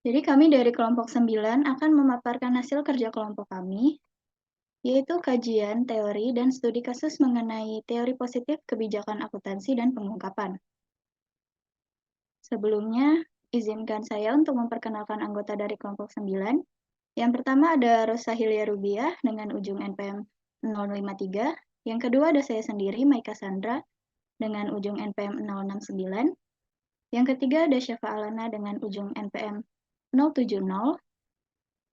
Jadi kami dari kelompok 9 akan memaparkan hasil kerja kelompok kami, yaitu kajian, teori, dan studi kasus mengenai teori positif kebijakan akuntansi dan pengungkapan. Sebelumnya, izinkan saya untuk memperkenalkan anggota dari kelompok 9. Yang pertama ada Rosa Hilia Rubiah dengan ujung NPM 053. Yang kedua ada saya sendiri, Maika Sandra, dengan ujung NPM 069. Yang ketiga ada Syafa Alana dengan ujung NPM 070.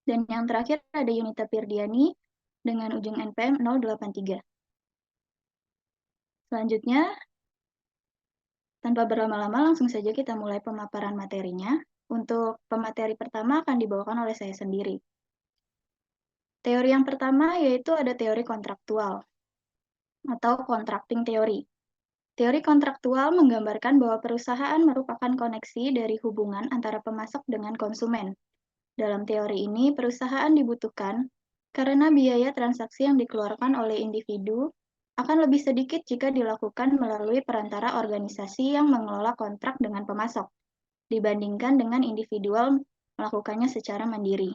Dan yang terakhir ada Yunita Firdiani dengan ujung NPM 083. Selanjutnya, tanpa berlama-lama langsung saja kita mulai pemaparan materinya. Untuk pemateri pertama akan dibawakan oleh saya sendiri. Teori yang pertama yaitu ada teori kontraktual atau contracting theory. Teori kontraktual menggambarkan bahwa perusahaan merupakan koneksi dari hubungan antara pemasok dengan konsumen. Dalam teori ini, perusahaan dibutuhkan karena biaya transaksi yang dikeluarkan oleh individu akan lebih sedikit jika dilakukan melalui perantara organisasi yang mengelola kontrak dengan pemasok, dibandingkan dengan individual melakukannya secara mandiri.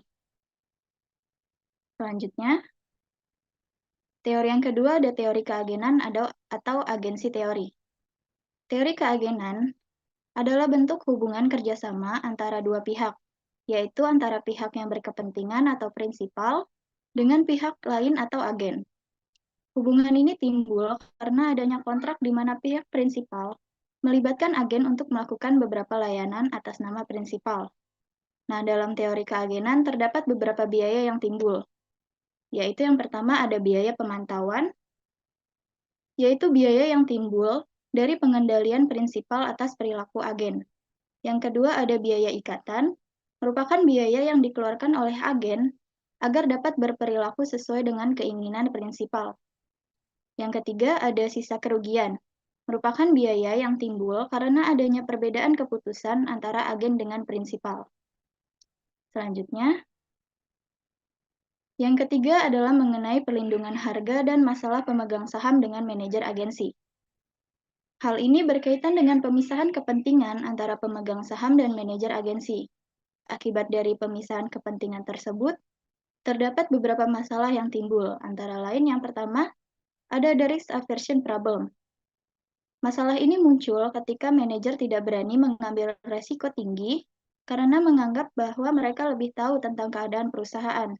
Selanjutnya, teori yang kedua ada teori keagenan atau agensi teori. Teori keagenan adalah bentuk hubungan kerjasama antara dua pihak, yaitu antara pihak yang berkepentingan atau prinsipal dengan pihak lain atau agen. Hubungan ini timbul karena adanya kontrak di mana pihak prinsipal melibatkan agen untuk melakukan beberapa layanan atas nama prinsipal. Nah, dalam teori keagenan terdapat beberapa biaya yang timbul, yaitu yang pertama ada biaya pemantauan, yaitu biaya yang timbul dari pengendalian prinsipal atas perilaku agen. Yang kedua ada biaya ikatan, merupakan biaya yang dikeluarkan oleh agen agar dapat berperilaku sesuai dengan keinginan prinsipal. Yang ketiga ada sisa kerugian, merupakan biaya yang timbul karena adanya perbedaan keputusan antara agen dengan prinsipal. Selanjutnya, yang ketiga adalah mengenai perlindungan harga dan masalah pemegang saham dengan manajer agensi. Hal ini berkaitan dengan pemisahan kepentingan antara pemegang saham dan manajer agensi. Akibat dari pemisahan kepentingan tersebut, terdapat beberapa masalah yang timbul, antara lain yang pertama, ada the risk aversion problem. Masalah ini muncul ketika manajer tidak berani mengambil resiko tinggi karena menganggap bahwa mereka lebih tahu tentang keadaan perusahaan,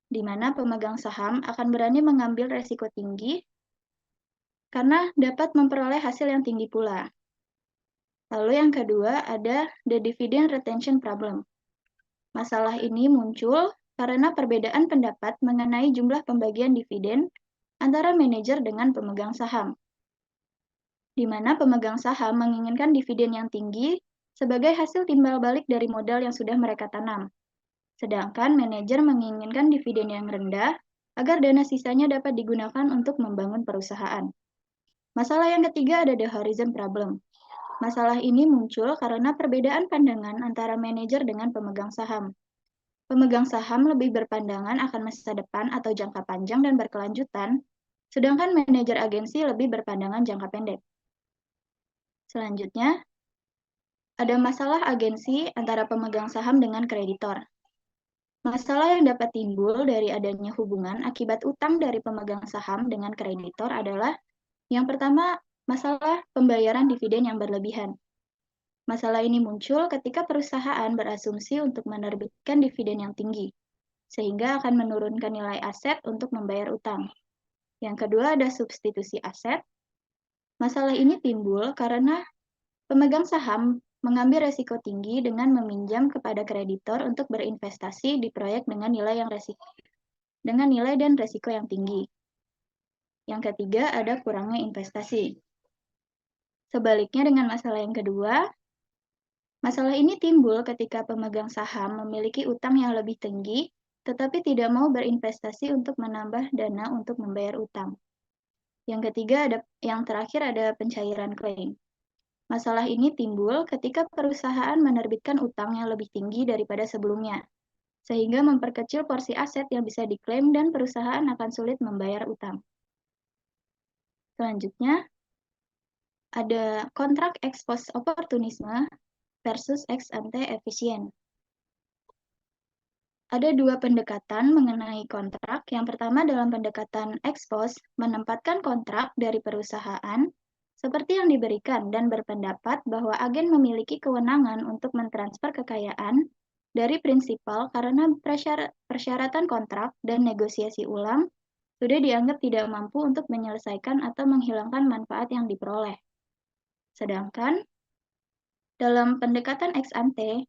di mana pemegang saham akan berani mengambil resiko tinggi karena dapat memperoleh hasil yang tinggi pula. Lalu yang kedua ada the dividend retention problem. Masalah ini muncul karena perbedaan pendapat mengenai jumlah pembagian dividen antara manajer dengan pemegang saham, di mana pemegang saham menginginkan dividen yang tinggi sebagai hasil timbal balik dari modal yang sudah mereka tanam. Sedangkan manajer menginginkan dividen yang rendah agar dana sisanya dapat digunakan untuk membangun perusahaan. Masalah yang ketiga ada the horizon problem. Masalah ini muncul karena perbedaan pandangan antara manajer dengan pemegang saham. Pemegang saham lebih berpandangan akan masa depan atau jangka panjang dan berkelanjutan, sedangkan manajer agensi lebih berpandangan jangka pendek. Selanjutnya, ada masalah agensi antara pemegang saham dengan kreditor. Masalah yang dapat timbul dari adanya hubungan akibat utang dari pemegang saham dengan kreditor adalah yang pertama, masalah pembayaran dividen yang berlebihan. Masalah ini muncul ketika perusahaan berasumsi untuk menerbitkan dividen yang tinggi, sehingga akan menurunkan nilai aset untuk membayar utang. Yang kedua ada substitusi aset. Masalah ini timbul karena pemegang saham mengambil resiko tinggi dengan meminjam kepada kreditor untuk berinvestasi di proyek dengan nilai dan resiko yang tinggi. Yang ketiga ada kurangnya investasi. Sebaliknya dengan masalah yang kedua, masalah ini timbul ketika pemegang saham memiliki utang yang lebih tinggi, tetapi tidak mau berinvestasi untuk menambah dana untuk membayar utang. Yang ketiga yang terakhir ada pencairan klaim. Masalah ini timbul ketika perusahaan menerbitkan utang yang lebih tinggi daripada sebelumnya, sehingga memperkecil porsi aset yang bisa diklaim dan perusahaan akan sulit membayar utang. Selanjutnya, ada kontrak ex post oportunisme versus ex ante efisien. Ada dua pendekatan mengenai kontrak. Yang pertama dalam pendekatan ex post, menempatkan kontrak dari perusahaan seperti yang diberikan dan berpendapat bahwa agen memiliki kewenangan untuk mentransfer kekayaan dari prinsipal karena persyaratan kontrak dan negosiasi ulang sudah dianggap tidak mampu untuk menyelesaikan atau menghilangkan manfaat yang diperoleh. Sedangkan dalam pendekatan ex ante,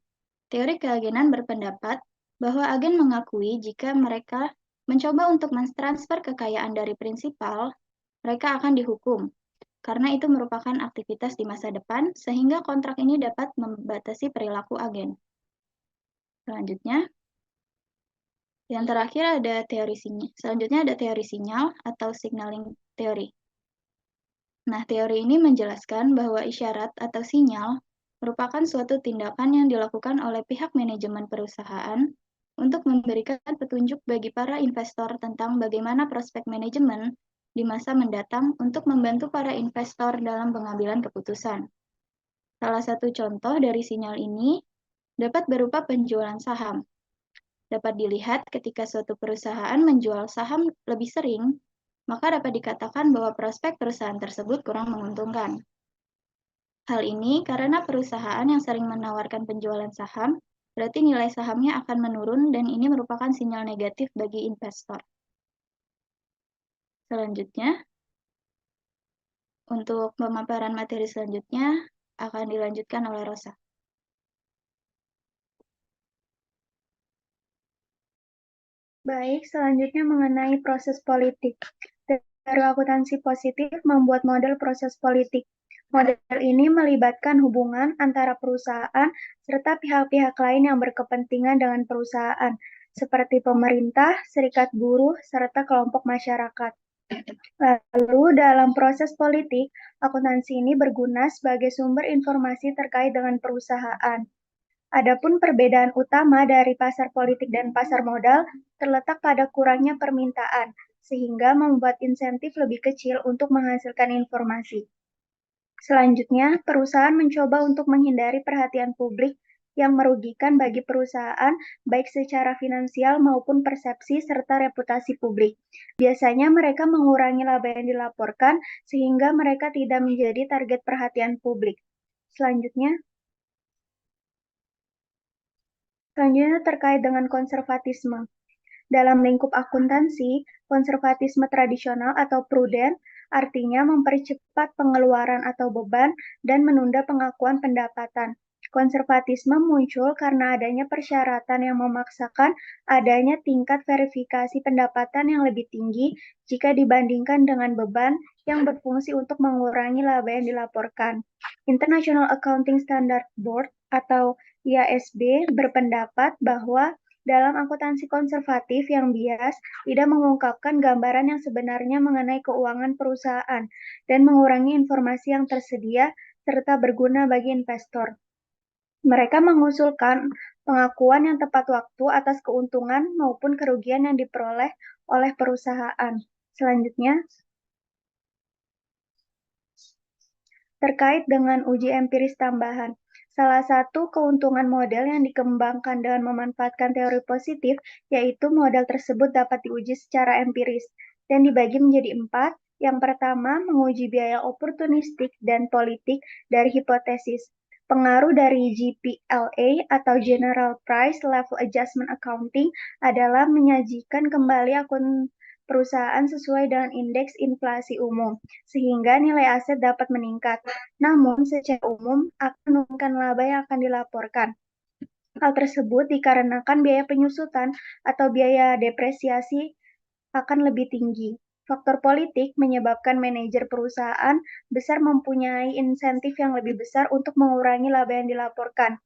teori keagenan berpendapat bahwa agen mengakui jika mereka mencoba untuk mentransfer kekayaan dari prinsipal, mereka akan dihukum, karena itu merupakan aktivitas di masa depan, sehingga kontrak ini dapat membatasi perilaku agen. Selanjutnya, yang terakhir ada teori sinyal atau signaling theory. Nah, teori ini menjelaskan bahwa isyarat atau sinyal merupakan suatu tindakan yang dilakukan oleh pihak manajemen perusahaan untuk memberikan petunjuk bagi para investor tentang bagaimana prospek manajemen di masa mendatang untuk membantu para investor dalam pengambilan keputusan. Salah satu contoh dari sinyal ini dapat berupa penjualan saham. Dapat dilihat ketika suatu perusahaan menjual saham lebih sering, maka dapat dikatakan bahwa prospek perusahaan tersebut kurang menguntungkan. Hal ini karena perusahaan yang sering menawarkan penjualan saham, berarti nilai sahamnya akan menurun dan ini merupakan sinyal negatif bagi investor. Selanjutnya, untuk pemaparan materi selanjutnya akan dilanjutkan oleh Rosa. Baik, selanjutnya mengenai proses politik. Teori akuntansi positif membuat model proses politik. Model ini melibatkan hubungan antara perusahaan serta pihak-pihak lain yang berkepentingan dengan perusahaan, seperti pemerintah, serikat buruh, serta kelompok masyarakat. Lalu, dalam proses politik, akuntansi ini berguna sebagai sumber informasi terkait dengan perusahaan. Adapun perbedaan utama dari pasar politik dan pasar modal terletak pada kurangnya permintaan, sehingga membuat insentif lebih kecil untuk menghasilkan informasi. Selanjutnya, perusahaan mencoba untuk menghindari perhatian publik yang merugikan bagi perusahaan, baik secara finansial maupun persepsi serta reputasi publik. Biasanya mereka mengurangi laba yang dilaporkan, sehingga mereka tidak menjadi target perhatian publik. Selanjutnya terkait dengan konservatisme. Dalam lingkup akuntansi, konservatisme tradisional atau prudent artinya mempercepat pengeluaran atau beban dan menunda pengakuan pendapatan. Konservatisme muncul karena adanya persyaratan yang memaksakan adanya tingkat verifikasi pendapatan yang lebih tinggi jika dibandingkan dengan beban yang berfungsi untuk mengurangi laba yang dilaporkan. International Accounting Standard Board atau IASB berpendapat bahwa dalam akuntansi konservatif yang bias tidak mengungkapkan gambaran yang sebenarnya mengenai keuangan perusahaan dan mengurangi informasi yang tersedia serta berguna bagi investor. Mereka mengusulkan pengakuan yang tepat waktu atas keuntungan maupun kerugian yang diperoleh oleh perusahaan. Selanjutnya, terkait dengan uji empiris tambahan. Salah satu keuntungan model yang dikembangkan dengan memanfaatkan teori positif, yaitu model tersebut dapat diuji secara empiris dan dibagi menjadi 4. Yang pertama, menguji biaya oportunistik dan politik dari hipotesis. Pengaruh dari GPLA atau General Price Level Adjustment Accounting adalah menyajikan kembali akun perusahaan sesuai dengan indeks inflasi umum, sehingga nilai aset dapat meningkat. Namun, secara umum akan menurunkan laba yang akan dilaporkan. Hal tersebut dikarenakan biaya penyusutan atau biaya depresiasi akan lebih tinggi. Faktor politik menyebabkan manajer perusahaan besar mempunyai insentif yang lebih besar untuk mengurangi laba yang dilaporkan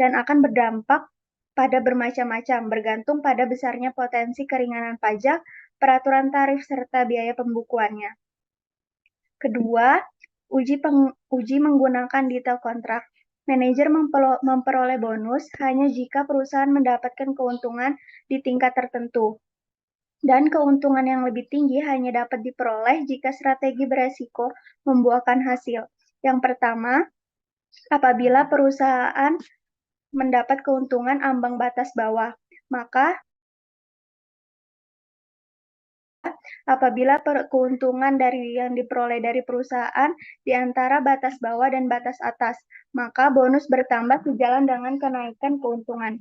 dan akan berdampak pada bermacam-macam, bergantung pada besarnya potensi keringanan pajak, peraturan tarif, serta biaya pembukuannya. Kedua, uji menggunakan detail kontrak. Manajer memperoleh bonus hanya jika perusahaan mendapatkan keuntungan di tingkat tertentu. Dan keuntungan yang lebih tinggi hanya dapat diperoleh jika strategi beresiko membuahkan hasil. Yang pertama, apabila perusahaan mendapat keuntungan ambang batas bawah. Maka apabila keuntungan yang diperoleh dari perusahaan di antara batas bawah dan batas atas, maka bonus bertambah sejalan dengan kenaikan keuntungan.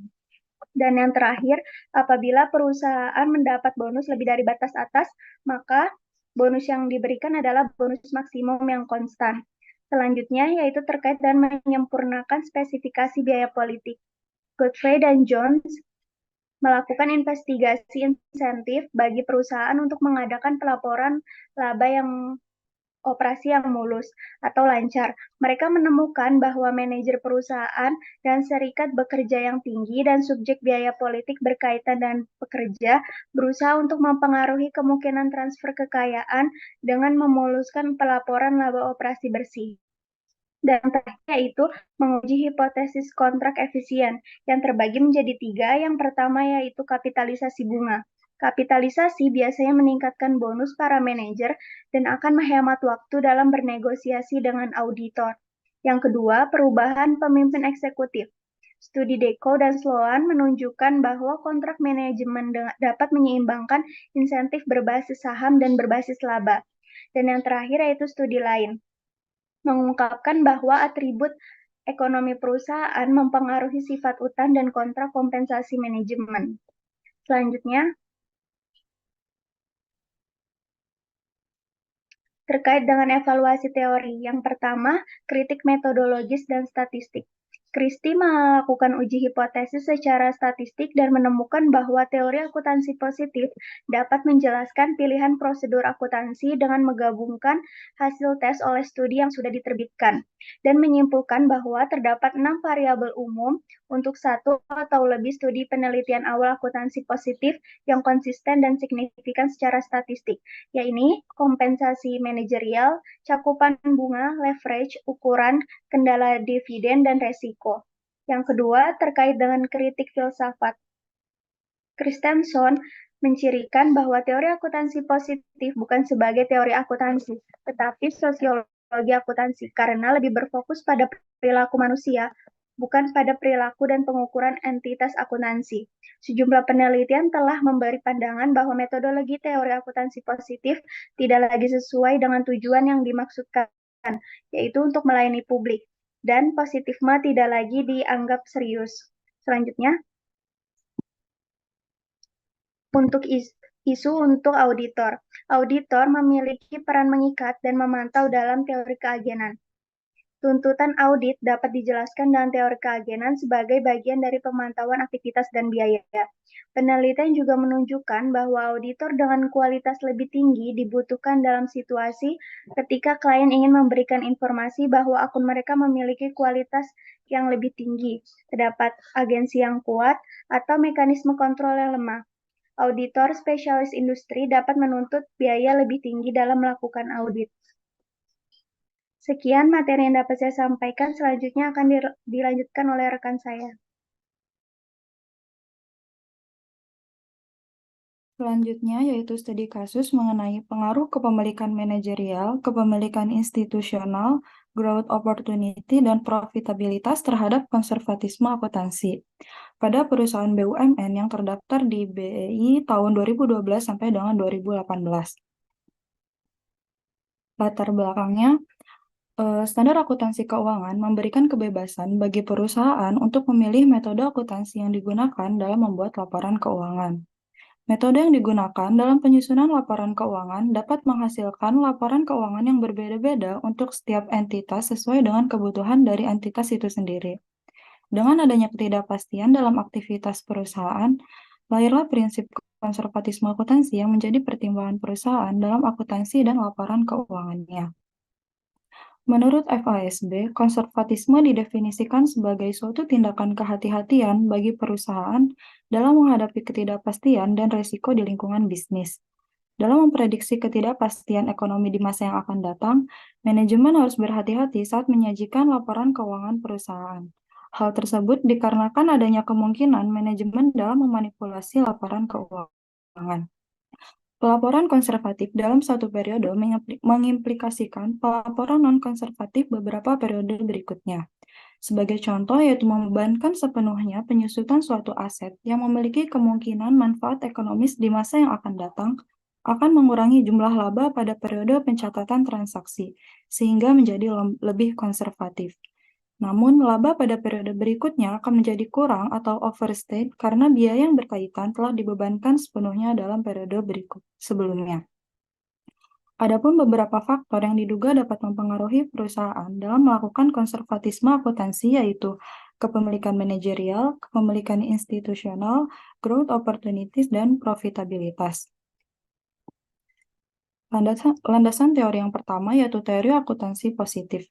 Dan yang terakhir, apabila perusahaan mendapat bonus lebih dari batas atas, maka bonus yang diberikan adalah bonus maksimum yang konstan. Selanjutnya, yaitu terkait dengan menyempurnakan spesifikasi biaya politik. Godfrey dan Jones melakukan investigasi insentif bagi perusahaan untuk mengadakan pelaporan laba yang operasi yang mulus atau lancar. Mereka menemukan bahwa manajer perusahaan dan serikat bekerja yang tinggi dan subjek biaya politik berkaitan dengan pekerja berusaha untuk mempengaruhi kemungkinan transfer kekayaan dengan memuluskan pelaporan laba operasi bersih. Dan terakhir yaitu menguji hipotesis kontrak efisien yang terbagi menjadi 3. Yang pertama yaitu kapitalisasi bunga. Kapitalisasi biasanya meningkatkan bonus para manajer dan akan menghemat waktu dalam bernegosiasi dengan auditor. Yang kedua, perubahan pemimpin eksekutif. Studi Deco dan Sloan menunjukkan bahwa kontrak manajemen dapat menyeimbangkan insentif berbasis saham dan berbasis laba. Dan yang terakhir yaitu studi lain mengungkapkan bahwa atribut ekonomi perusahaan mempengaruhi sifat utang dan kontrak kompensasi manajemen. Selanjutnya, terkait dengan evaluasi teori. Yang pertama, kritik metodologis dan statistik. Christie melakukan uji hipotesis secara statistik dan menemukan bahwa teori akuntansi positif dapat menjelaskan pilihan prosedur akuntansi dengan menggabungkan hasil tes oleh studi yang sudah diterbitkan dan menyimpulkan bahwa terdapat 6 variabel umum untuk satu atau lebih studi penelitian awal akuntansi positif yang konsisten dan signifikan secara statistik, yaitu kompensasi manajerial, cakupan bunga, leverage, ukuran, kendala dividen, dan resiko. Yang kedua, terkait dengan kritik filsafat. Christensen mencirikan bahwa teori akuntansi positif bukan sebagai teori akuntansi, tetapi sosiologi akuntansi, karena lebih berfokus pada perilaku manusia, bukan pada perilaku dan pengukuran entitas akuntansi. Sejumlah penelitian telah memberi pandangan bahwa metodologi teori akuntansi positif tidak lagi sesuai dengan tujuan yang dimaksudkan, yaitu untuk melayani publik, dan positifme tidak lagi dianggap serius. Selanjutnya, untuk isu untuk auditor. Auditor memiliki peran mengikat dan memantau dalam teori keagenan. Tuntutan audit dapat dijelaskan dengan teori keagenan sebagai bagian dari pemantauan aktivitas dan biaya. Penelitian juga menunjukkan bahwa auditor dengan kualitas lebih tinggi dibutuhkan dalam situasi ketika klien ingin memberikan informasi bahwa akun mereka memiliki kualitas yang lebih tinggi, terdapat agensi yang kuat, atau mekanisme kontrol yang lemah. Auditor spesialis industri dapat menuntut biaya lebih tinggi dalam melakukan audit. Sekian materi yang dapat saya sampaikan, selanjutnya akan dilanjutkan oleh rekan saya. Selanjutnya yaitu studi kasus mengenai pengaruh kepemilikan manajerial, kepemilikan institusional, growth opportunity, dan profitabilitas terhadap konservatisme akuntansi pada perusahaan BUMN yang terdaftar di BEI tahun 2012 sampai dengan 2018. Latar belakangnya, standar akuntansi keuangan memberikan kebebasan bagi perusahaan untuk memilih metode akuntansi yang digunakan dalam membuat laporan keuangan. Metode yang digunakan dalam penyusunan laporan keuangan dapat menghasilkan laporan keuangan yang berbeda-beda untuk setiap entitas sesuai dengan kebutuhan dari entitas itu sendiri. Dengan adanya ketidakpastian dalam aktivitas perusahaan, lahirlah prinsip konservatisme akuntansi yang menjadi pertimbangan perusahaan dalam akuntansi dan laporan keuangannya. Menurut FASB, konservatisme didefinisikan sebagai suatu tindakan kehati-hatian bagi perusahaan dalam menghadapi ketidakpastian dan risiko di lingkungan bisnis. Dalam memprediksi ketidakpastian ekonomi di masa yang akan datang, manajemen harus berhati-hati saat menyajikan laporan keuangan perusahaan. Hal tersebut dikarenakan adanya kemungkinan manajemen dalam memanipulasi laporan keuangan. Pelaporan konservatif dalam satu periode mengimplikasikan pelaporan non-konservatif beberapa periode berikutnya. Sebagai contoh, yaitu membebankan sepenuhnya penyusutan suatu aset yang memiliki kemungkinan manfaat ekonomis di masa yang akan datang, akan mengurangi jumlah laba pada periode pencatatan transaksi, sehingga menjadi lebih konservatif. Namun, laba pada periode berikutnya akan menjadi kurang atau overstate karena biaya yang berkaitan telah dibebankan sepenuhnya dalam periode berikut sebelumnya. Adapun beberapa faktor yang diduga dapat mempengaruhi perusahaan dalam melakukan konservatisme akuntansi yaitu kepemilikan manajerial, kepemilikan institusional, growth opportunities, dan profitabilitas. Landasan teori yang pertama yaitu teori akuntansi positif.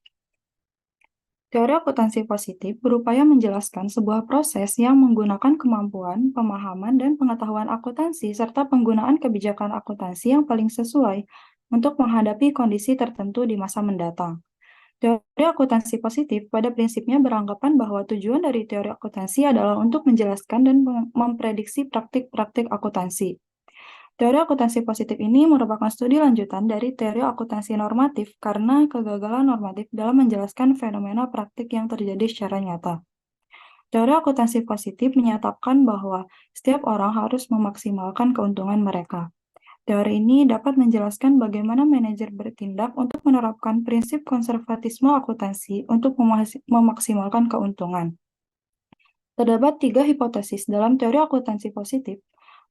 Teori akuntansi positif berupaya menjelaskan sebuah proses yang menggunakan kemampuan, pemahaman, dan pengetahuan akuntansi serta penggunaan kebijakan akuntansi yang paling sesuai untuk menghadapi kondisi tertentu di masa mendatang. Teori akuntansi positif pada prinsipnya beranggapan bahwa tujuan dari teori akuntansi adalah untuk menjelaskan dan memprediksi praktik-praktik akuntansi. Teori akuntansi positif ini merupakan studi lanjutan dari teori akuntansi normatif karena kegagalan normatif dalam menjelaskan fenomena praktik yang terjadi secara nyata. Teori akuntansi positif menyatakan bahwa setiap orang harus memaksimalkan keuntungan mereka. Teori ini dapat menjelaskan bagaimana manajer bertindak untuk menerapkan prinsip konservatisme akuntansi untuk memaksimalkan keuntungan. Terdapat 3 hipotesis dalam teori akuntansi positif,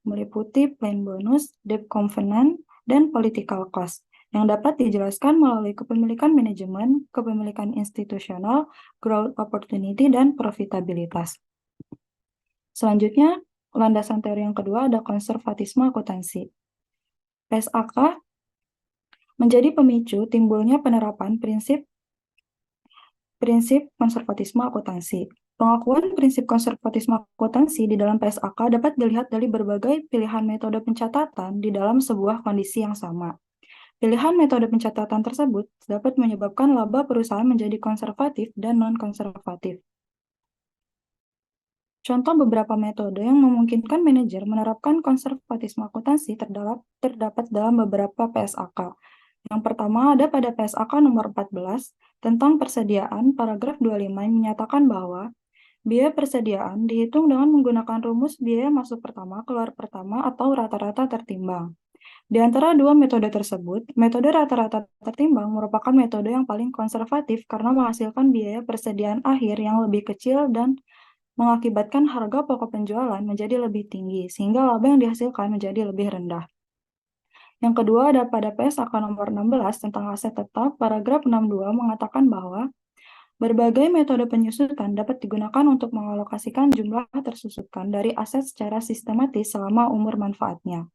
meliputi plain bonus, debt covenant, dan political cost, yang dapat dijelaskan melalui kepemilikan manajemen, kepemilikan institusional, growth opportunity, dan profitabilitas. Selanjutnya, landasan teori yang kedua ada konservatisme akuntansi. PSAK menjadi pemicu timbulnya penerapan prinsip konservatisme akuntansi. Pengakuan prinsip konservatisme akuntansi di dalam PSAK dapat dilihat dari berbagai pilihan metode pencatatan di dalam sebuah kondisi yang sama. Pilihan metode pencatatan tersebut dapat menyebabkan laba perusahaan menjadi konservatif dan non-konservatif. Contoh beberapa metode yang memungkinkan manajer menerapkan konservatisme akuntansi terdapat dalam beberapa PSAK. Yang pertama ada pada PSAK nomor 14 tentang persediaan, paragraf 25 yang menyatakan bahwa biaya persediaan dihitung dengan menggunakan rumus biaya masuk pertama, keluar pertama, atau rata-rata tertimbang. Di antara dua metode tersebut, metode rata-rata tertimbang merupakan metode yang paling konservatif karena menghasilkan biaya persediaan akhir yang lebih kecil dan mengakibatkan harga pokok penjualan menjadi lebih tinggi, sehingga laba yang dihasilkan menjadi lebih rendah. Yang kedua ada pada PSAK nomor 16 tentang aset tetap, paragraf 62 mengatakan bahwa berbagai metode penyusutan dapat digunakan untuk mengalokasikan jumlah tersusutkan dari aset secara sistematis selama umur manfaatnya.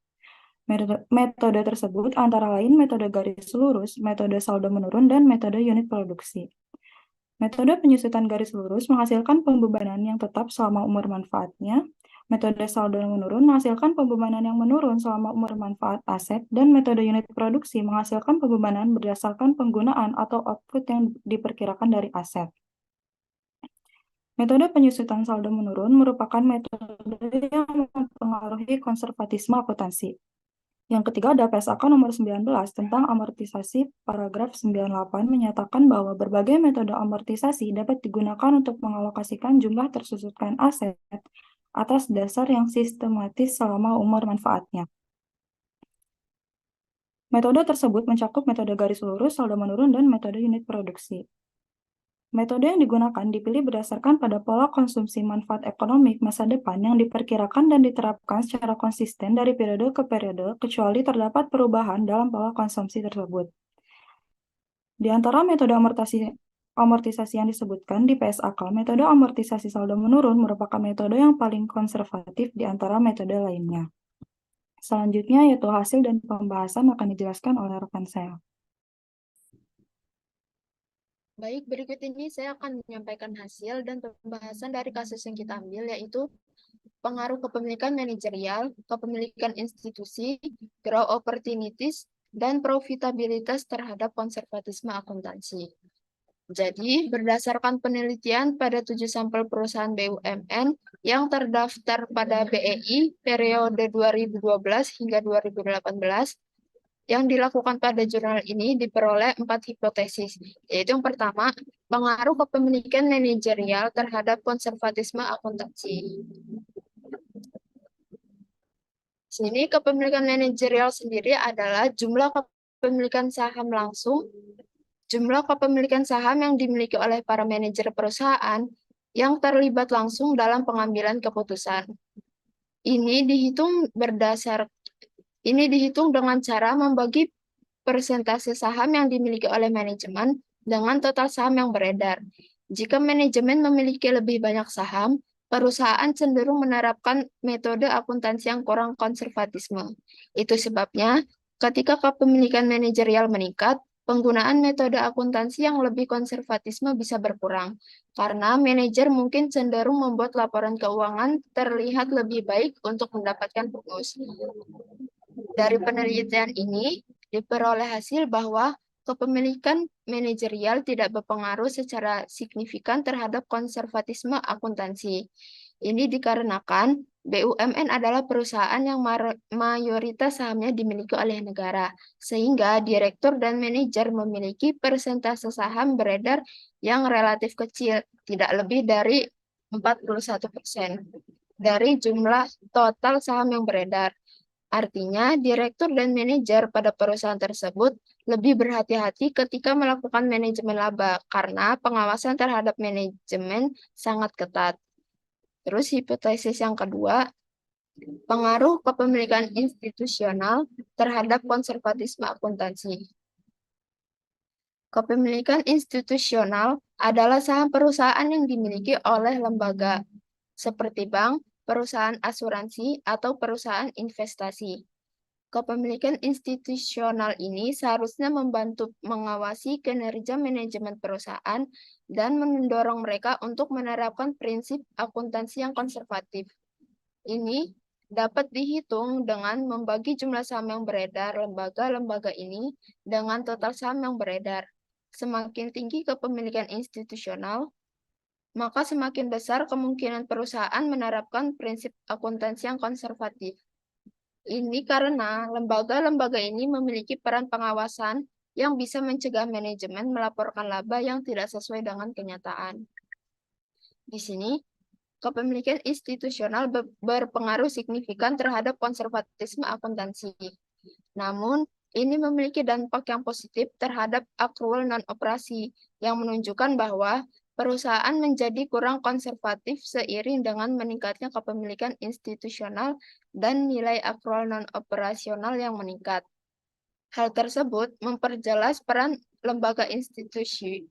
Metode tersebut antara lain metode garis lurus, metode saldo menurun, dan metode unit produksi. Metode penyusutan garis lurus menghasilkan pembebanan yang tetap selama umur manfaatnya. Metode saldo menurun menghasilkan pembebanan yang menurun selama umur manfaat aset, dan metode unit produksi menghasilkan pembebanan berdasarkan penggunaan atau output yang diperkirakan dari aset. Metode penyusutan saldo menurun merupakan metode yang mempengaruhi konservatisme akuntansi. Yang ketiga ada PSAK nomor 19 tentang amortisasi, paragraf 98 menyatakan bahwa berbagai metode amortisasi dapat digunakan untuk mengalokasikan jumlah tersusutkan aset atas dasar yang sistematis selama umur manfaatnya. Metode tersebut mencakup metode garis lurus, saldo menurun, dan metode unit produksi. Metode yang digunakan dipilih berdasarkan pada pola konsumsi manfaat ekonomi masa depan yang diperkirakan dan diterapkan secara konsisten dari periode ke periode, kecuali terdapat perubahan dalam pola konsumsi tersebut. Di antara metode amortisasi yang disebutkan di PSAK, metode amortisasi saldo menurun merupakan metode yang paling konservatif di antara metode lainnya. Selanjutnya yaitu hasil dan pembahasan akan dijelaskan oleh rekan saya. Baik, berikut ini saya akan menyampaikan hasil dan pembahasan dari kasus yang kita ambil, yaitu pengaruh kepemilikan manajerial, kepemilikan institusi, growth opportunities, dan profitabilitas terhadap konservatisme akuntansi. Jadi, berdasarkan penelitian pada 7 sampel perusahaan BUMN yang terdaftar pada BEI periode 2012 hingga 2018, yang dilakukan pada jurnal ini diperoleh 4 hipotesis, yaitu yang pertama, pengaruh kepemilikan manajerial terhadap konservatisme akuntansi. Sini kepemilikan manajerial sendiri adalah jumlah kepemilikan saham langsung, jumlah kepemilikan saham yang dimiliki oleh para manajer perusahaan yang terlibat langsung dalam pengambilan keputusan. Ini dihitung dengan cara membagi persentase saham yang dimiliki oleh manajemen dengan total saham yang beredar. Jika manajemen memiliki lebih banyak saham, perusahaan cenderung menerapkan metode akuntansi yang kurang konservatisme. Itu sebabnya, ketika kepemilikan manajerial meningkat, penggunaan metode akuntansi yang lebih konservatisme bisa berkurang, karena manajer mungkin cenderung membuat laporan keuangan terlihat lebih baik untuk mendapatkan bonus. Dari penelitian ini, diperoleh hasil bahwa kepemilikan manajerial tidak berpengaruh secara signifikan terhadap konservatisme akuntansi. Ini dikarenakan BUMN adalah perusahaan yang mayoritas sahamnya dimiliki oleh negara, sehingga direktur dan manajer memiliki persentase saham beredar yang relatif kecil, tidak lebih dari 41% dari jumlah total saham yang beredar. Artinya, direktur dan manajer pada perusahaan tersebut lebih berhati-hati ketika melakukan manajemen laba karena pengawasan terhadap manajemen sangat ketat. Terus hipotesis yang kedua, pengaruh kepemilikan institusional terhadap konservatisme akuntansi. Kepemilikan institusional adalah saham perusahaan yang dimiliki oleh lembaga seperti bank, perusahaan asuransi, atau perusahaan investasi. Kepemilikan institusional ini seharusnya membantu mengawasi kinerja manajemen perusahaan dan mendorong mereka untuk menerapkan prinsip akuntansi yang konservatif. Ini dapat dihitung dengan membagi jumlah saham yang beredar lembaga-lembaga ini dengan total saham yang beredar. Semakin tinggi kepemilikan institusional, maka semakin besar kemungkinan perusahaan menerapkan prinsip akuntansi yang konservatif. Ini karena lembaga-lembaga ini memiliki peran pengawasan yang bisa mencegah manajemen melaporkan laba yang tidak sesuai dengan kenyataan. Di sini, kepemilikan institusional berpengaruh signifikan terhadap konservatisme akuntansi. Namun, ini memiliki dampak yang positif terhadap akrual non-operasi, yang menunjukkan bahwa perusahaan menjadi kurang konservatif seiring dengan meningkatnya kepemilikan institusional dan nilai akrual non-operasional yang meningkat. Hal tersebut memperjelas peran lembaga institusi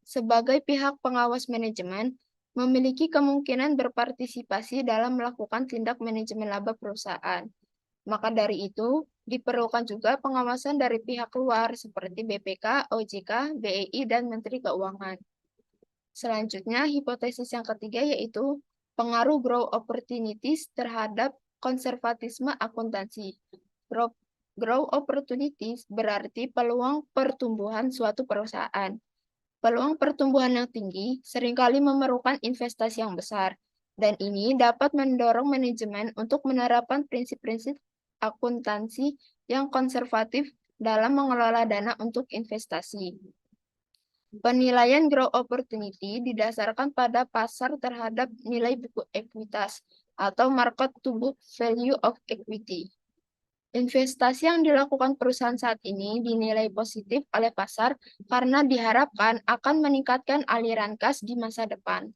sebagai pihak pengawas manajemen memiliki kemungkinan berpartisipasi dalam melakukan tindak manajemen laba perusahaan. Maka dari itu, diperlukan juga pengawasan dari pihak luar seperti BPK, OJK, BEI, dan Menteri Keuangan. Selanjutnya, hipotesis yang ketiga yaitu pengaruh growth opportunities terhadap konservatisme akuntansi. Growth opportunities berarti peluang pertumbuhan suatu perusahaan. Peluang pertumbuhan yang tinggi seringkali memerlukan investasi yang besar, dan ini dapat mendorong manajemen untuk menerapkan prinsip-prinsip akuntansi yang konservatif dalam mengelola dana untuk investasi. Penilaian growth opportunity didasarkan pada pasar terhadap nilai buku ekuitas atau market to book value of equity. Investasi yang dilakukan perusahaan saat ini dinilai positif oleh pasar karena diharapkan akan meningkatkan aliran kas di masa depan.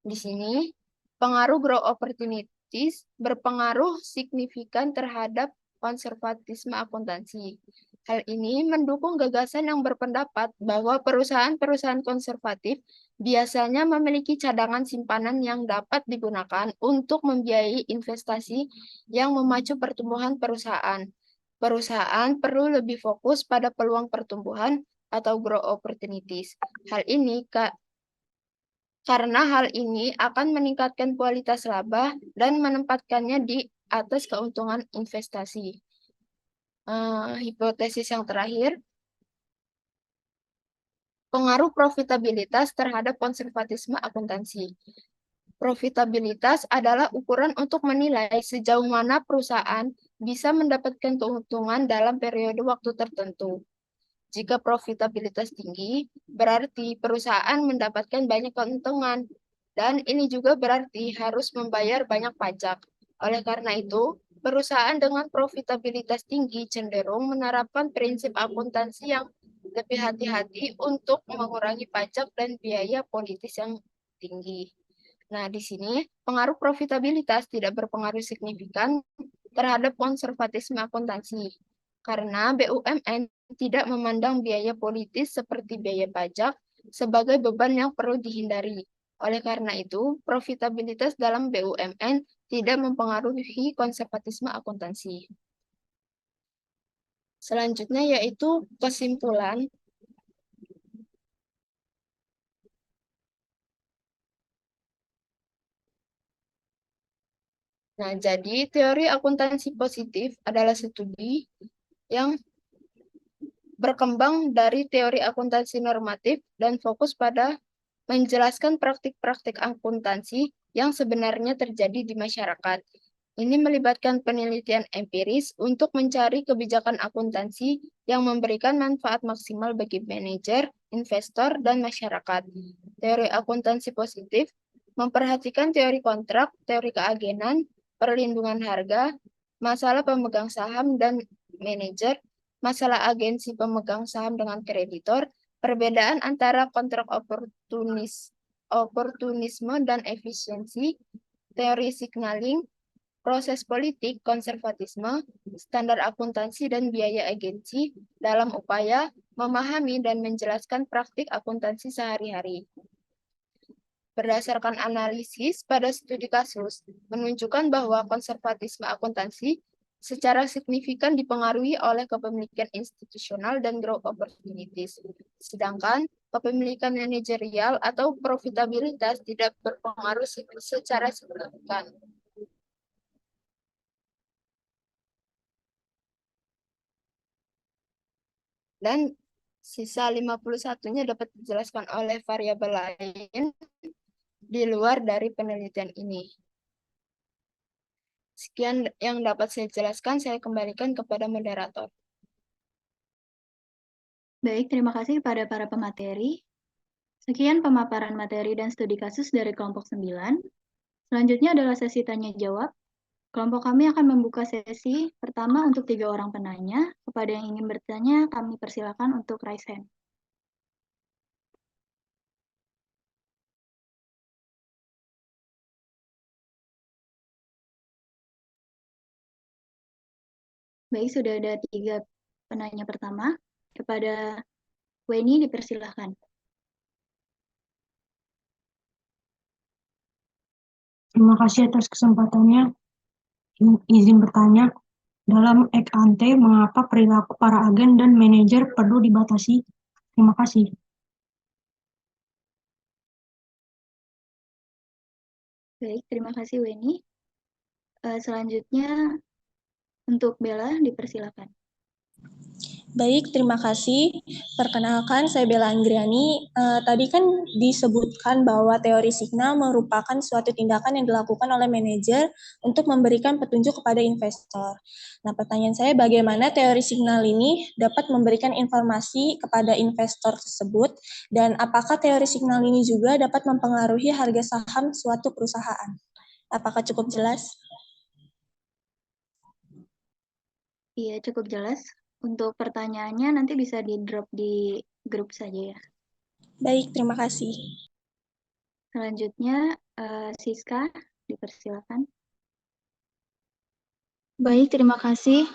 Di sini, pengaruh growth opportunities berpengaruh signifikan terhadap konservatisme akuntansi. Hal ini mendukung gagasan yang berpendapat bahwa perusahaan-perusahaan konservatif biasanya memiliki cadangan simpanan yang dapat digunakan untuk membiayai investasi yang memacu pertumbuhan perusahaan. Perusahaan perlu lebih fokus pada peluang pertumbuhan atau growth opportunities. Karena hal ini akan meningkatkan kualitas laba dan menempatkannya di atas keuntungan investasi. Hipotesis yang terakhir, Pengaruh profitabilitas terhadap konservatisme akuntansi. Profitabilitas adalah ukuran untuk menilai sejauh mana perusahaan bisa mendapatkan keuntungan dalam periode waktu tertentu. Jika profitabilitas tinggi, berarti perusahaan mendapatkan banyak keuntungan, dan ini juga berarti harus membayar banyak pajak. Oleh karena itu, perusahaan dengan profitabilitas tinggi cenderung menerapkan prinsip akuntansi yang lebih hati-hati untuk mengurangi pajak dan biaya politis yang tinggi. Nah, di sini pengaruh profitabilitas tidak berpengaruh signifikan terhadap konservatisme akuntansi, karena BUMN tidak memandang biaya politis seperti biaya pajak sebagai beban yang perlu dihindari. Oleh karena itu, profitabilitas dalam BUMN tidak mempengaruhi konservatisme akuntansi. Selanjutnya yaitu kesimpulan. Nah, jadi teori akuntansi positif adalah studi yang berkembang dari teori akuntansi normatif dan fokus pada menjelaskan praktik-praktik akuntansi yang sebenarnya terjadi di masyarakat. Ini melibatkan penelitian empiris untuk mencari kebijakan akuntansi yang memberikan manfaat maksimal bagi manajer, investor, dan masyarakat. Teori akuntansi positif memperhatikan teori kontrak, teori keagenan, perlindungan harga, masalah pemegang saham dan manajer, masalah agensi pemegang saham dengan kreditor, perbedaan antara kontrak oportunisme dan efisiensi, teori signaling, proses politik, konservatisme, standar akuntansi, dan biaya agensi dalam upaya memahami dan menjelaskan praktik akuntansi sehari-hari. Berdasarkan analisis pada studi kasus, menunjukkan bahwa konservatisme akuntansi secara signifikan dipengaruhi oleh kepemilikan institusional dan growth opportunities. Sedangkan kepemilikan manajerial atau profitabilitas tidak berpengaruh secara signifikan. Dan sisa 51-nya dapat dijelaskan oleh variabel lain di luar dari penelitian ini. Sekian yang dapat saya jelaskan, saya kembalikan kepada moderator. Baik, terima kasih kepada para pemateri. Sekian pemaparan materi dan studi kasus dari kelompok 9. Selanjutnya adalah sesi tanya-jawab. Kelompok kami akan membuka sesi pertama untuk 3 orang penanya. Kepada yang ingin bertanya, kami persilakan untuk raise hand. Baik, sudah ada 3 penanya pertama. Kepada Weni, dipersilahkan. Terima kasih atas kesempatannya. Izin bertanya, dalam ex ante, mengapa perilaku para agen dan manajer perlu dibatasi? Terima kasih. Baik, terima kasih Weni. Selanjutnya untuk Bella, dipersilakan. Baik, terima kasih. Perkenalkan, saya Bella Anggriani. Tadi kan disebutkan bahwa teori signal merupakan suatu tindakan yang dilakukan oleh manajer untuk memberikan petunjuk kepada investor. Nah, pertanyaan saya, bagaimana teori signal ini dapat memberikan informasi kepada investor tersebut, dan apakah teori signal ini juga dapat mempengaruhi harga saham suatu perusahaan? Apakah cukup jelas? Iya, cukup jelas. Untuk pertanyaannya nanti bisa di-drop di grup saja ya. Baik, terima kasih. Selanjutnya, Siska, dipersilakan. Baik, terima kasih.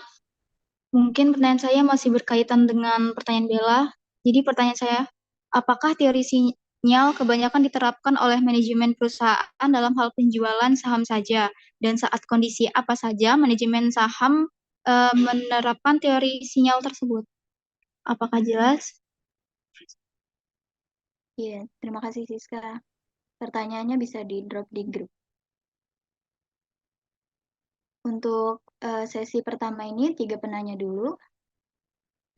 Mungkin pertanyaan saya masih berkaitan dengan pertanyaan Bella. Jadi pertanyaan saya, apakah teori sinyal kebanyakan diterapkan oleh manajemen perusahaan dalam hal penjualan saham saja? Dan saat kondisi apa saja manajemen saham menerapkan teori sinyal tersebut? Apakah jelas? Iya, terima kasih Siska. Pertanyaannya bisa di-drop di grup. Untuk sesi pertama ini 3 penanya dulu.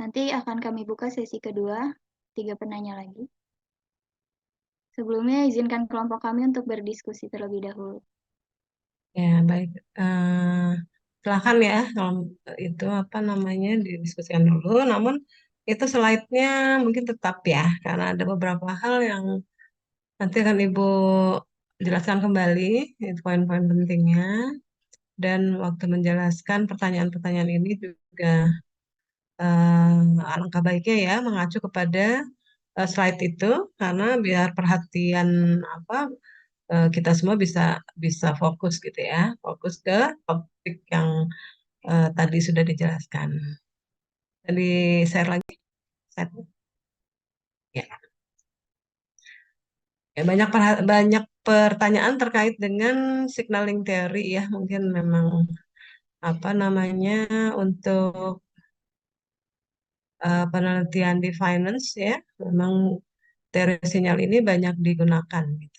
Nanti akan kami buka sesi kedua. 3 penanya lagi. Sebelumnya, izinkan kelompok kami untuk berdiskusi terlebih dahulu. Ya, baik. Silakan ya, kalau itu apa namanya didiskusikan dulu. Namun itu slide-nya mungkin tetap ya, karena ada beberapa hal yang nanti akan Ibu jelaskan kembali, itu poin-poin pentingnya. Dan waktu menjelaskan pertanyaan-pertanyaan ini juga alangkah baiknya ya mengacu kepada slide itu, karena biar perhatian apa kita semua bisa bisa fokus gitu ya, fokus ke topik yang tadi sudah dijelaskan. Jadi share lagi. Share. Ya. Ya, banyak pertanyaan terkait dengan signaling teori ya, mungkin memang apa namanya untuk penelitian di finance ya, memang teori sinyal ini banyak digunakan gitu.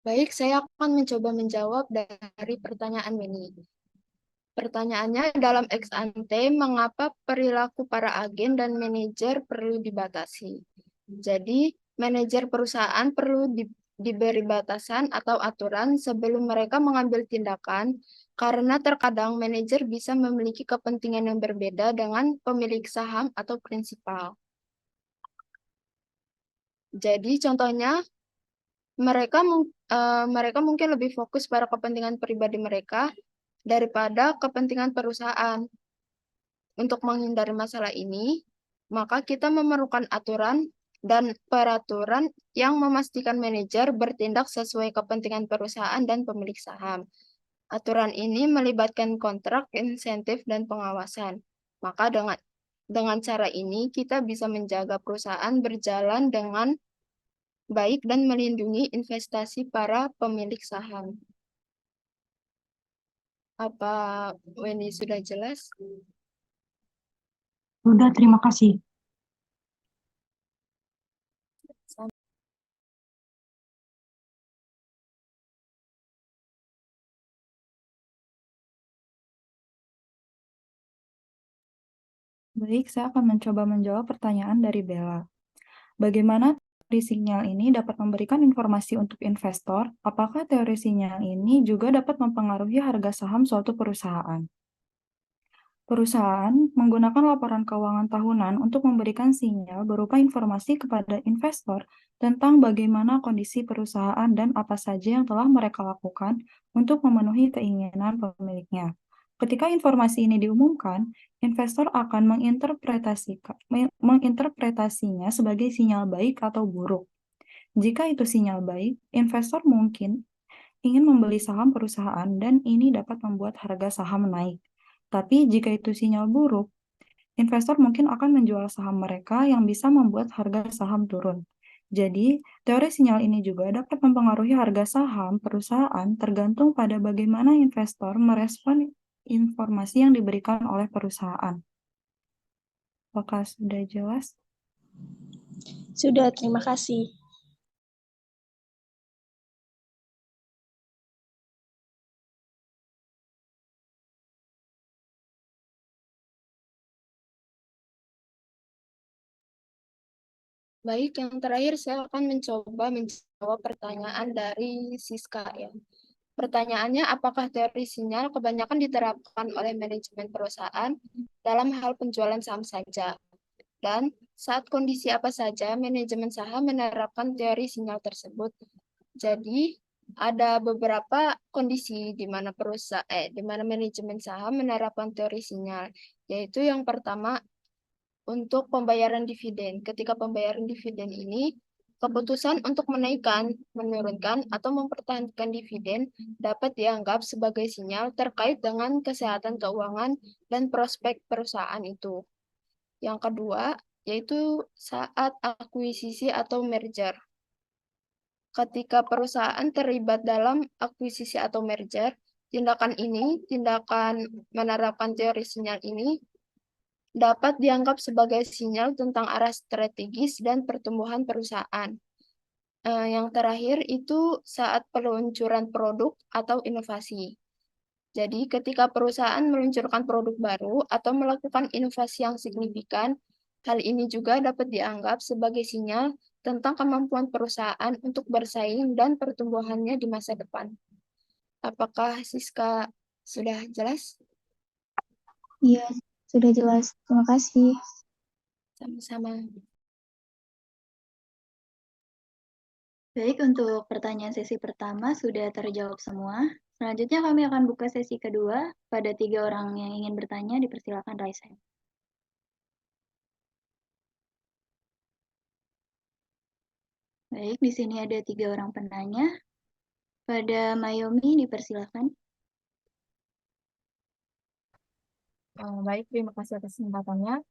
Baik, saya akan mencoba menjawab dari pertanyaan ini. Pertanyaannya dalam ex ante, mengapa perilaku para agen dan manajer perlu dibatasi? Jadi, manajer perusahaan perlu diberi batasan atau aturan sebelum mereka mengambil tindakan, karena terkadang manajer bisa memiliki kepentingan yang berbeda dengan pemilik saham atau prinsipal. Jadi, contohnya, mereka mungkin lebih fokus pada kepentingan pribadi mereka daripada kepentingan perusahaan. Untuk menghindari masalah ini, maka kita memerlukan aturan dan peraturan yang memastikan manajer bertindak sesuai kepentingan perusahaan dan pemilik saham. Aturan ini melibatkan kontrak, insentif, dan pengawasan. Maka dengan cara ini kita bisa menjaga perusahaan berjalan dengan baik dan melindungi investasi para pemilik saham. Apa Weni sudah jelas? Sudah, terima kasih. Baik, saya akan mencoba menjawab pertanyaan dari Bella. Bagaimana teori sinyal ini dapat memberikan informasi untuk investor? Apakah teori sinyal ini juga dapat mempengaruhi harga saham suatu perusahaan? Perusahaan menggunakan laporan keuangan tahunan untuk memberikan sinyal berupa informasi kepada investor tentang bagaimana kondisi perusahaan dan apa saja yang telah mereka lakukan untuk memenuhi keinginan pemiliknya. Ketika informasi ini diumumkan, investor akan menginterpretasinya sebagai sinyal baik atau buruk. Jika itu sinyal baik, investor mungkin ingin membeli saham perusahaan dan ini dapat membuat harga saham naik. Tapi jika itu sinyal buruk, investor mungkin akan menjual saham mereka yang bisa membuat harga saham turun. Jadi, teori sinyal ini juga dapat mempengaruhi harga saham perusahaan tergantung pada bagaimana investor merespon informasi yang diberikan oleh perusahaan. Apakah sudah jelas? Sudah, terima kasih. Baik, yang terakhir saya akan mencoba menjawab pertanyaan dari Siska ya. Pertanyaannya, apakah teori sinyal kebanyakan diterapkan oleh manajemen perusahaan dalam hal penjualan saham saja? Dan saat kondisi apa saja manajemen saham menerapkan teori sinyal tersebut? Jadi, ada beberapa kondisi di mana di mana manajemen saham menerapkan teori sinyal, yaitu yang pertama untuk pembayaran dividen. Ketika pembayaran dividen ini, keputusan untuk menaikkan, menurunkan, atau mempertahankan dividen dapat dianggap sebagai sinyal terkait dengan kesehatan keuangan dan prospek perusahaan itu. Yang kedua, yaitu saat akuisisi atau merger. Ketika perusahaan terlibat dalam akuisisi atau merger, tindakan menerapkan teori sinyal ini dapat dianggap sebagai sinyal tentang arah strategis dan pertumbuhan perusahaan. Yang terakhir itu saat peluncuran produk atau inovasi. Jadi, ketika perusahaan meluncurkan produk baru atau melakukan inovasi yang signifikan, hal ini juga dapat dianggap sebagai sinyal tentang kemampuan perusahaan untuk bersaing dan pertumbuhannya di masa depan. Apakah Siska sudah jelas? Iya, sudah jelas. Terima kasih. Sama-sama. Baik, untuk pertanyaan sesi pertama sudah terjawab semua. Selanjutnya kami akan buka sesi kedua. Pada 3 orang yang ingin bertanya, dipersilakan raise hand. Baik, di sini ada 3 orang penanya. Pada Mayomi, dipersilakan. Baik, terima kasih atas kesempatannya.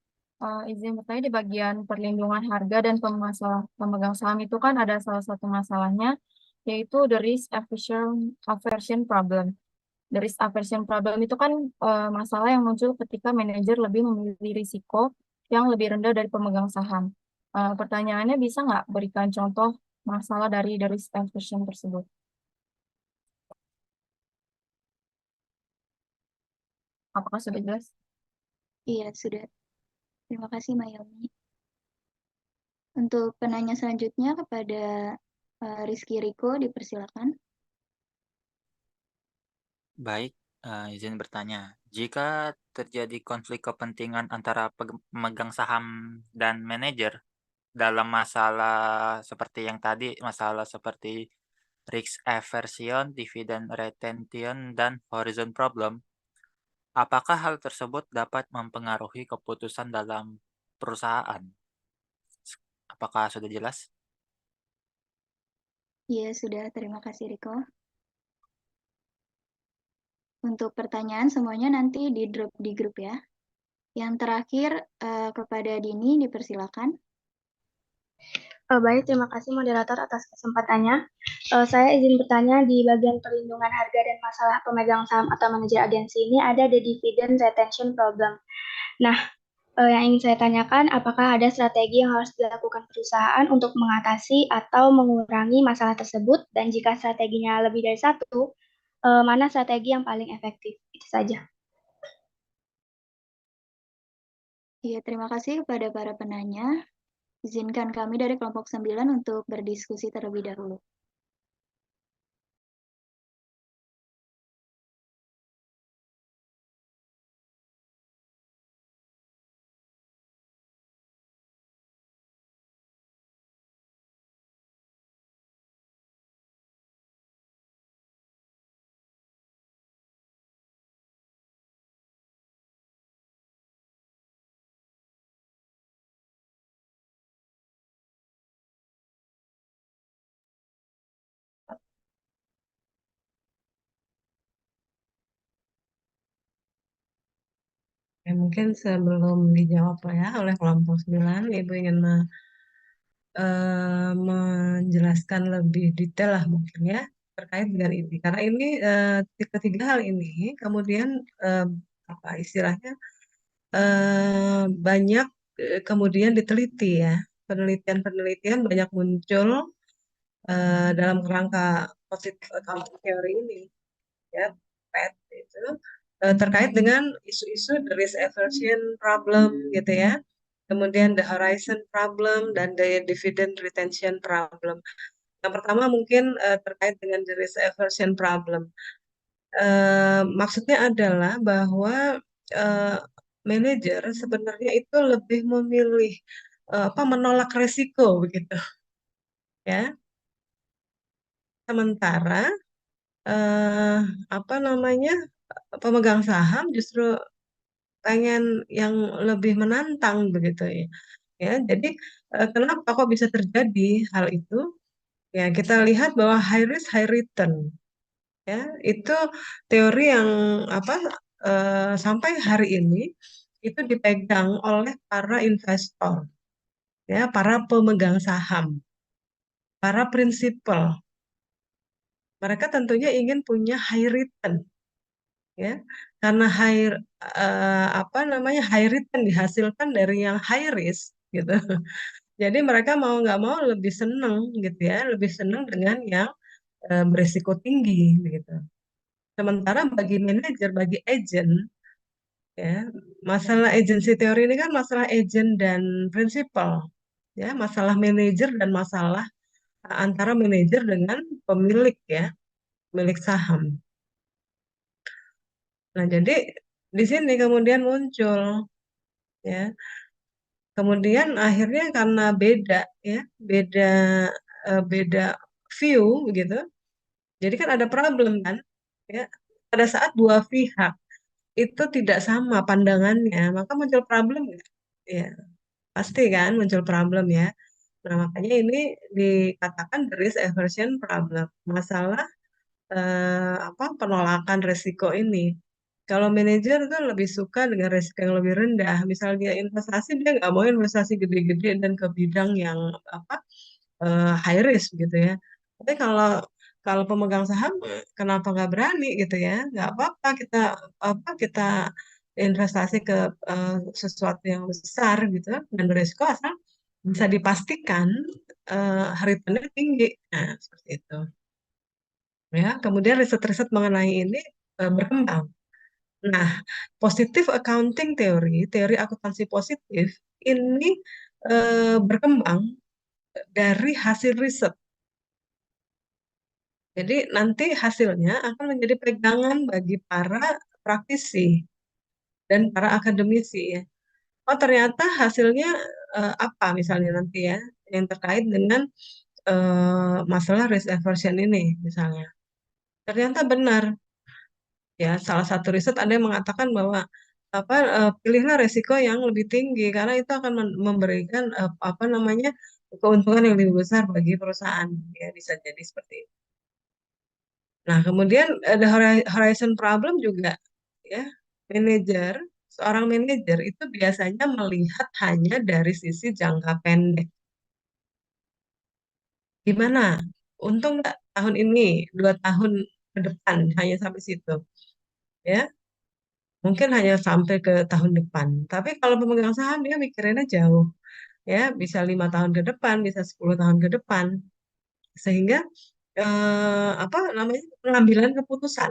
Izin bertanya, di bagian perlindungan harga dan pemegang saham itu kan ada salah satu masalahnya, yaitu the risk aversion problem. The risk aversion problem itu kan masalah yang muncul ketika manajer lebih memilih risiko yang lebih rendah dari pemegang saham. Pertanyaannya, bisa nggak berikan contoh masalah dari the risk aversion tersebut? Apakah sudah jelas? Iya, sudah. Terima kasih, Mayomi. Untuk penanya selanjutnya kepada Rizky Riko, dipersilakan. Baik, izin bertanya. Jika terjadi konflik kepentingan antara pemegang saham dan manajer dalam masalah seperti yang tadi, masalah seperti risk aversion, dividend retention, dan horizon problem, apakah hal tersebut dapat mempengaruhi keputusan dalam perusahaan? Apakah sudah jelas? Iya, sudah. Terima kasih, Riko. Untuk pertanyaan semuanya nanti di drop di grup ya. Yang terakhir kepada Dini, dipersilakan. Baik, terima kasih moderator atas kesempatannya. Saya izin bertanya, di bagian perlindungan harga dan masalah pemegang saham atau manajer agensi ini ada the dividend retention problem. Nah, yang ingin saya tanyakan, apakah ada strategi yang harus dilakukan perusahaan untuk mengatasi atau mengurangi masalah tersebut? Dan jika strateginya lebih dari satu, mana strategi yang paling efektif? Itu saja. Iya, terima kasih kepada para penanya. Izinkan kami dari kelompok 9 untuk berdiskusi terlebih dahulu. Ya, mungkin sebelum dijawab ya oleh kelompok 9, Ibu ingin menjelaskan lebih detail lah mungkin ya terkait dengan ini. Karena ini ketiga hal ini kemudian apa istilahnya banyak kemudian diteliti ya. Penelitian-penelitian banyak muncul dalam kerangka positive accounting theory ini ya, PET itu terkait dengan isu-isu the risk aversion problem gitu ya, kemudian the horizon problem dan the dividend retention problem. Yang pertama mungkin terkait dengan the risk aversion problem. Maksudnya adalah bahwa manajer sebenarnya itu lebih memilih menolak resiko begitu, ya. Sementara pemegang saham justru pengen yang lebih menantang begitu ya. Ya, jadi kenapa kok bisa terjadi hal itu? Ya, kita lihat bahwa high risk high return. Ya, itu teori yang sampai hari ini itu dipegang oleh para investor, ya, para pemegang saham, para prinsipal. Mereka tentunya ingin punya high return, ya, karena high return dihasilkan dari yang high risk, gitu. Jadi mereka mau nggak mau lebih seneng, gitu ya, lebih seneng dengan yang berisiko tinggi, gitu. Sementara bagi manajer, bagi agent, ya, masalah agency teori ini kan masalah agent dan prinsipal, ya, masalah manajer dan masalah antara manajer dengan pemilik, ya, pemilik saham. Nah, jadi di sini kemudian muncul, ya, kemudian akhirnya karena beda, ya, beda view, gitu. Jadi kan ada problem kan, ya, pada saat dua pihak itu tidak sama pandangannya, maka muncul problem nggak? Ya, pasti kan muncul problem ya. Nah, makanya ini dikatakan the risk aversion problem, masalah penolakan resiko ini. Kalau manajer tuh lebih suka dengan resiko yang lebih rendah. Misal dia investasi, dia nggak mau investasi gede-gede dan ke bidang yang high risk gitu ya. Tapi kalau kalau pemegang saham, kenapa nggak berani gitu ya? Nggak apa-apa kita investasi ke sesuatu yang besar gitu dan beresiko asal bisa dipastikan returnnya tinggi. Nah, seperti itu. Ya, kemudian riset-riset mengenai ini berkembang. Nah, positive accounting teori akuntansi positif ini berkembang dari hasil riset. Jadi nanti hasilnya akan menjadi pegangan bagi para praktisi dan para akademisi ya. Oh, ternyata hasilnya apa misalnya nanti ya yang terkait dengan masalah risk aversion ini misalnya. Ternyata benar ya, salah satu riset ada yang mengatakan bahwa pilihlah resiko yang lebih tinggi karena itu akan memberikan keuntungan yang lebih besar bagi perusahaan, ya, bisa jadi seperti itu. Nah, kemudian ada horizon problem juga, ya. Seorang manajer itu biasanya melihat hanya dari sisi jangka pendek. Gimana? Untung nggak tahun ini, 2 tahun ke depan, hanya sampai situ, ya. Mungkin hanya sampai ke tahun depan. Tapi kalau pemegang saham dia mikirinnya jauh, ya, bisa 5 tahun ke depan, bisa 10 tahun ke depan, sehingga pengambilan keputusan,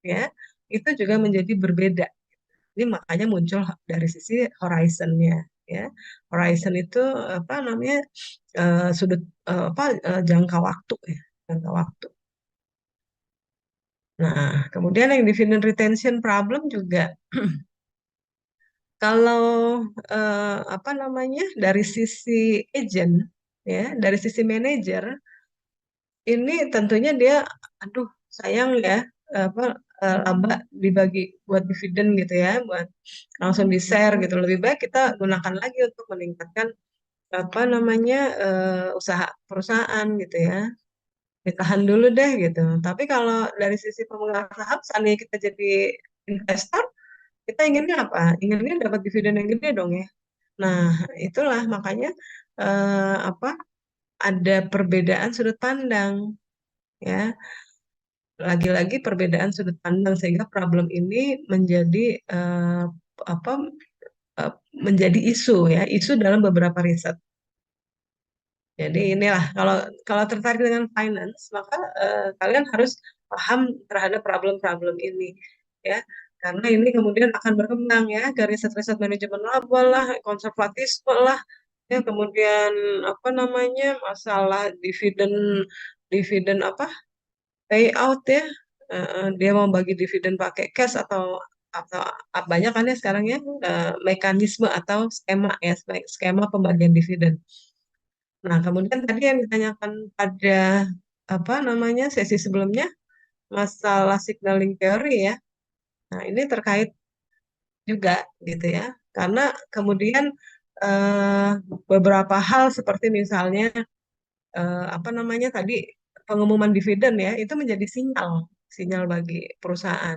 ya, itu juga menjadi berbeda. Ini makanya muncul dari sisi horizonnya, ya. Horizon itu sudut jangka waktu, ya, jangka waktu. Nah, kemudian yang dividend retention problem juga kalau dari sisi agent, ya, dari sisi manajer, ini tentunya dia, aduh sayang ya, laba dibagi buat dividen gitu ya, buat langsung di share gitu. Lebih baik kita gunakan lagi untuk meningkatkan usaha perusahaan gitu ya. Ditahan dulu deh gitu. Tapi kalau dari sisi pemegang saham, seandainya kita jadi investor, kita inginnya apa? Inginnya dapat dividen yang gede dong ya. Nah, itulah makanya eh, apa ada perbedaan sudut pandang, ya. Lagi-lagi perbedaan sudut pandang sehingga problem ini menjadi apa menjadi isu ya, isu dalam beberapa riset. Jadi inilah kalau tertarik dengan finance, maka kalian harus paham terhadap problem-problem ini, ya. Karena ini kemudian akan berkembang ya, ke riset-riset manajemen laba lah, konservatisme lah, Ya, kemudian apa namanya masalah dividen apa payout ya. Dia mau bagi dividen pakai cash atau banyak kan ya sekarang ya mekanisme atau skema ya skema pembagian dividen. Nah, kemudian tadi yang ditanyakan pada apa namanya sesi sebelumnya masalah signaling teori ya. Nah, ini terkait juga gitu ya. Karena kemudian eh, beberapa hal seperti misalnya apa namanya tadi pengumuman dividen ya itu menjadi sinyal bagi perusahaan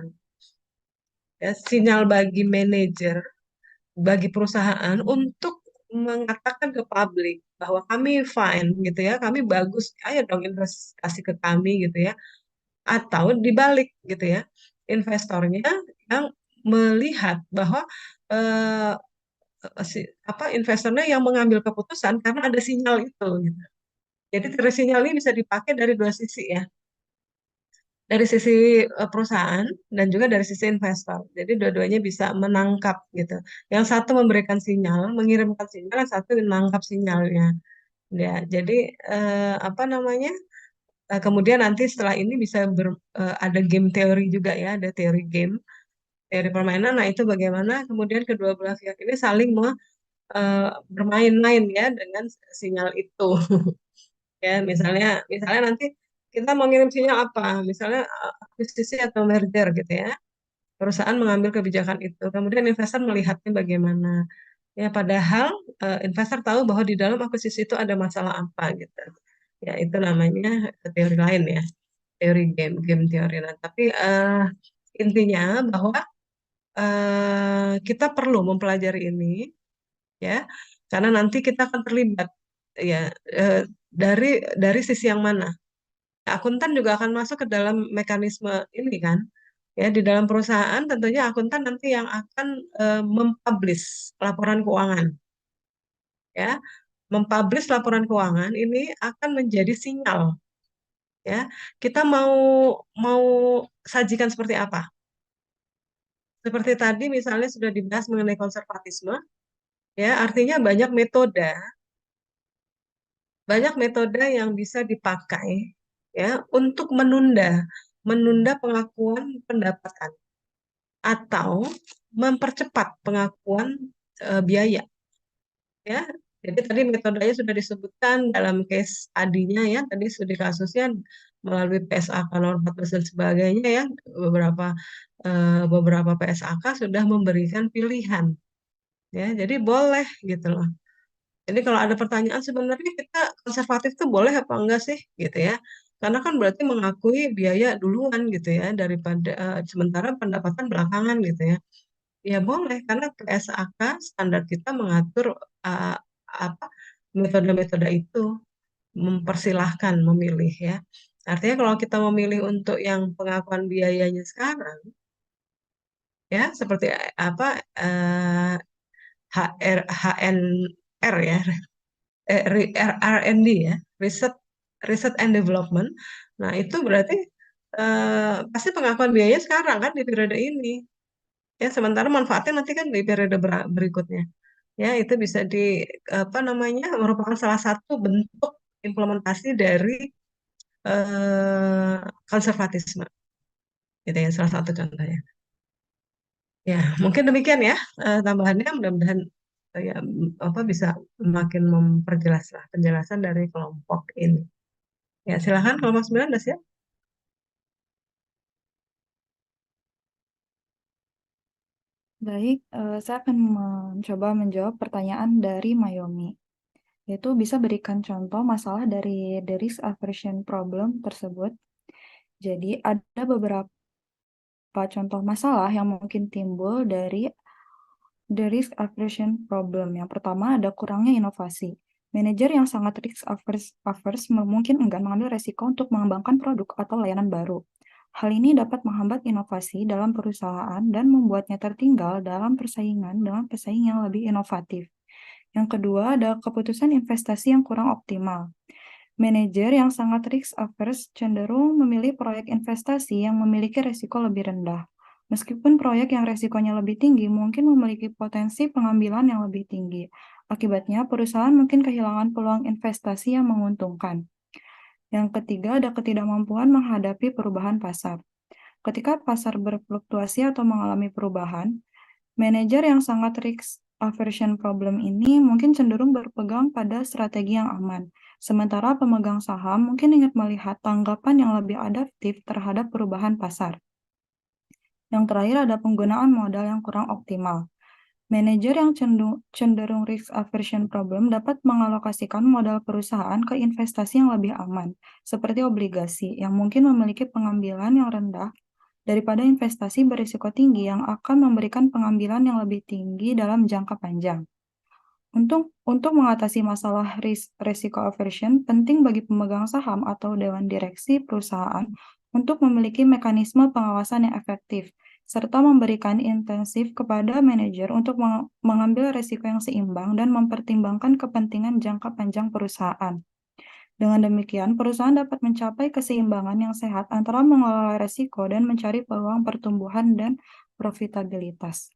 ya, sinyal bagi manajer, bagi perusahaan untuk mengatakan ke publik bahwa kami fine gitu ya, kami bagus, ayo dong investasi ke kami gitu ya. Atau dibalik gitu ya, investornya yang melihat bahwa eh, apa investornya yang mengambil keputusan karena ada sinyal itu gitu. Jadi dari sinyal ini bisa dipakai dari dua sisi ya. Dari sisi perusahaan dan juga dari sisi investor. Jadi dua-duanya bisa menangkap gitu. Yang satu memberikan sinyal, mengirimkan sinyal, yang satu menangkap sinyalnya. Ya, jadi apa namanya? Kemudian nanti setelah ini bisa ada game teori juga ya, ada teori game, teori permainan. Nah, itu bagaimana kemudian kedua belah pihak ini saling bermain-main ya dengan sinyal itu. Ya, misalnya nanti kita mau ngirim sinyal apa? Misalnya akuisisi atau merger gitu ya. Perusahaan mengambil kebijakan itu. Kemudian investor melihatnya bagaimana. Ya, padahal investor tahu bahwa di dalam akuisisi itu ada masalah apa gitu. Ya, itu namanya teori lain ya. Teori game teori. Nah, tapi intinya bahwa kita perlu mempelajari ini ya. Karena nanti kita akan terlibat ya dari sisi yang mana. Akuntan juga akan masuk ke dalam mekanisme ini kan. Ya, di dalam perusahaan tentunya akuntan nanti yang akan mempublish laporan keuangan. Ya, mempublish laporan keuangan ini akan menjadi sinyal. Ya, kita mau mau sajikan seperti apa? Seperti tadi misalnya sudah dibahas mengenai konservatisme, ya artinya banyak metode yang bisa dipakai ya untuk menunda pengakuan pendapatan atau mempercepat pengakuan biaya ya. Jadi tadi metodenya sudah disebutkan dalam case tadinya ya, tadi studi kasusnya melalui PSAK nomor 14 dan sebagainya ya, beberapa PSAK sudah memberikan pilihan ya. Jadi boleh gitu loh. Jadi kalau ada pertanyaan sebenarnya kita konservatif itu boleh apa enggak sih gitu ya. Karena kan berarti mengakui biaya duluan gitu ya daripada sementara pendapatan belakangan gitu ya. Ya boleh karena PSAK standar kita mengatur uh, apa metode-metode itu mempersilahkan memilih ya. Artinya kalau kita memilih untuk yang pengakuan biayanya sekarang ya seperti apa HNR ya R&D ya, Research Research and Development. Nah, itu berarti pasti pengakuan biaya sekarang kan di periode ini. Ya, sementara manfaatnya nanti kan di periode berikutnya. Ya, itu bisa apa namanya merupakan salah satu bentuk implementasi dari konservatisme. Itu ya salah satu contohnya. Ya, mungkin demikian ya tambahannya. Mudah-mudahan ya apa bisa makin memperjelas lah penjelasan dari kelompok ini. Ya, silakan kalau Mas Milan udah siap. Baik, saya akan mencoba menjawab pertanyaan dari Mayomi, yaitu bisa berikan contoh masalah dari the risk aversion problem tersebut. Jadi ada beberapa contoh masalah yang mungkin timbul dari the risk aversion problem. Yang pertama ada kurangnya inovasi. Manajer yang sangat risk averse mungkin enggan mengambil resiko untuk mengembangkan produk atau layanan baru. Hal ini dapat menghambat inovasi dalam perusahaan dan membuatnya tertinggal dalam persaingan dengan pesaing yang lebih inovatif. Yang kedua, ada keputusan investasi yang kurang optimal. Manajer yang sangat risk averse cenderung memilih proyek investasi yang memiliki resiko lebih rendah. Meskipun proyek yang resikonya lebih tinggi mungkin memiliki potensi pengambilan yang lebih tinggi, Akibatnya, perusahaan mungkin kehilangan peluang investasi yang menguntungkan. Yang ketiga, ada ketidakmampuan menghadapi perubahan pasar. Ketika pasar berfluktuasi atau mengalami perubahan, manajer yang sangat risk aversion problem ini mungkin cenderung berpegang pada strategi yang aman. Sementara pemegang saham mungkin ingin melihat tanggapan yang lebih adaptif terhadap perubahan pasar. Yang terakhir ada penggunaan modal yang kurang optimal. Manajer yang cenderung risk aversion problem dapat mengalokasikan modal perusahaan ke investasi yang lebih aman, seperti obligasi, yang mungkin memiliki pengambilan yang rendah daripada investasi berisiko tinggi yang akan memberikan pengambilan yang lebih tinggi dalam jangka panjang. Untuk mengatasi masalah risiko aversion, penting bagi pemegang saham atau dewan direksi perusahaan untuk memiliki mekanisme pengawasan yang efektif, serta memberikan intensif kepada manajer untuk mengambil risiko yang seimbang dan mempertimbangkan kepentingan jangka panjang perusahaan. Dengan demikian, perusahaan dapat mencapai keseimbangan yang sehat antara mengelola risiko dan mencari peluang pertumbuhan dan profitabilitas.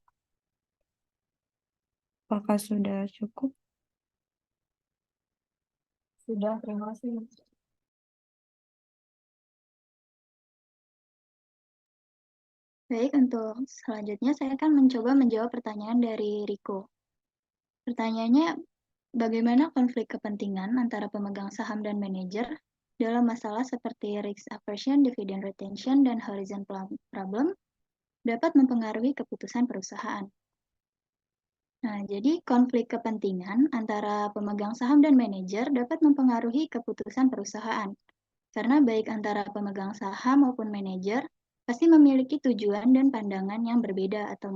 Apakah sudah cukup? Sudah, terima kasih. Baik, untuk selanjutnya saya akan mencoba menjawab pertanyaan dari Riko. Pertanyaannya, bagaimana konflik kepentingan antara pemegang saham dan manajer dalam masalah seperti risk aversion, dividend retention, dan horizon problem dapat mempengaruhi keputusan perusahaan. Nah, jadi konflik kepentingan antara pemegang saham dan manajer dapat mempengaruhi keputusan perusahaan. Karena baik antara pemegang saham maupun manajer pasti memiliki tujuan dan pandangan yang berbeda atau